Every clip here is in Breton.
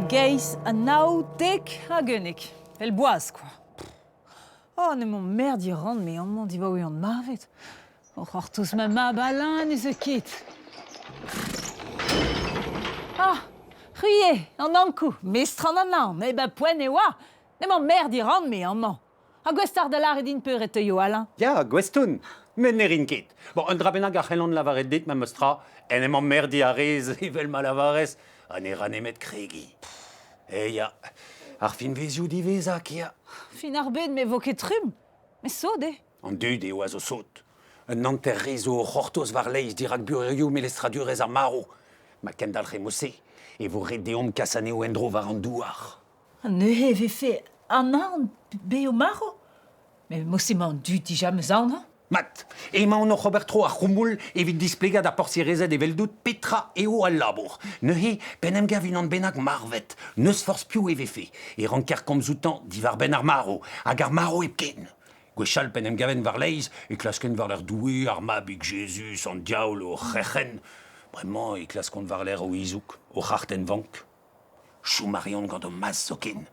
Geiz, a naotek a gunnig. El boaz, quoi. Oh, ne mon merde y rend, mais an mont diva ouian marvet. O c'hortouz ma mab alain e ze ket. Ah, c'hwie, an ankou, mestran an an, e ba poen e oa. Ne mon merde y rend, mais an man. A gwestar da lare din peur et yo, Alain. Ja, gwestoun, men ne rin ket. Bon, un drabenag ar c'hellan lavaret dit, ma mostra, en emañ merdi a rez, evel ma lavarez, an e ranemet kregi. Ja, ar fin vezioù divezak, ya. Fin ar bet me vo ket trum. Me sode. An dud eo a zo saut. Un nanter rezo o c'hortoz war leiz dirak burioù melestradurez ar maro. Ma kendal remose, e vo red deomp kasaneo endro war an douar. An neuhe vefe an an be o maro. Me mossement du dija me zaon, ha? Mat, emañ o Robertro ar c'houmoul evit displegad ar porzierezet eveldout petra eo al labour. Neuhe, penem gav unan bennak marvet, neus forz piou e vefe, e ranker komzoutan divar ben ar maro, hag ar maro epken. Gwechal penem gaven var leiz, e klasken var l'er doue, ar mabig Jesus, an diaoul o c'hechen. Bremañ, e klaskont var l'er o izouk, o c'harten vank. Chou marion gant o maz zoken.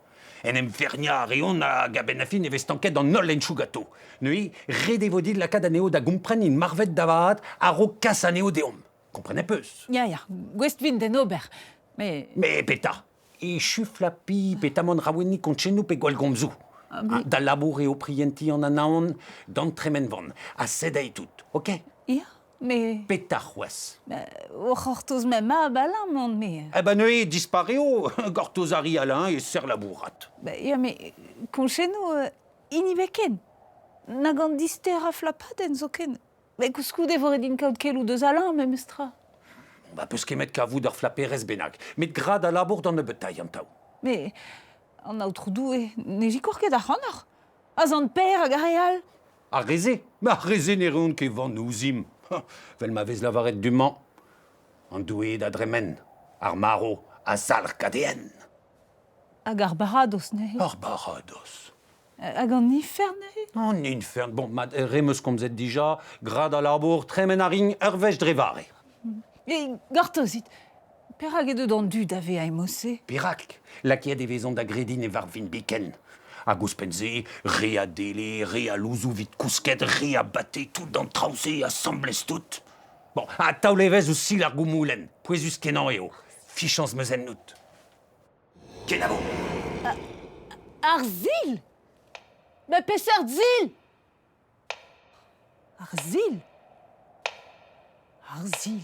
En em fernia reon a gaben a fin e vez tanket an nol en chougato. Neuiñ, red e vodid lakad aneo da gompren in marvet davaat a ro kas aneo deom. Komprene peus. Ya, gwest vin den ober. Me Peta, e chuflapi petamon raouni kontchenou pe gwal gomzou. Da labour eo prienti an anaon d'antremen van. A sed a tout, ok? ya, me Peta c'houaz. o c'hortoz me mab Alain, mont me. Neuiñ, dispareo, gortozari alain e ser labourat. Ya, me konchenou iniveken. Na gant dister a flapaden zo ken. Me kouskou devore din kaout kelou deus Alain, me mestra. Peus kemet kavout ar flaperez bennak. Met grad a labour d'an e betailh an tao. Me an aotrou e ne jikor ket ar c'hannar. A zan per hag ar real. Ar reze? Ma reze ne reont ket van ouzim. Vel ma vez lavaret du-mañ. An douet da dremen. Ar maro a salr kadeen. Hag ar barados, ne? Ar barados. Hag an nifer, ne? An infern. Bon, mat remeus komzet dija, grad a labour, tremen a ring ur vech drevare. E gartozit. Per hag edo d'an dud ave a emosse. Pirak, lakiet e vezont da gredin e var vin biken. A gouspenze, re a dele, re a louzou vit kousket, re a bate tout d'an traouse a samblez tout. Bon, a taoulevez ou sil ar goumoulen, pouezus kenan eo, fichans meuzen nout. Ken a vo? Ar zil! Me peseurt zil! Ar zil! Ar zil!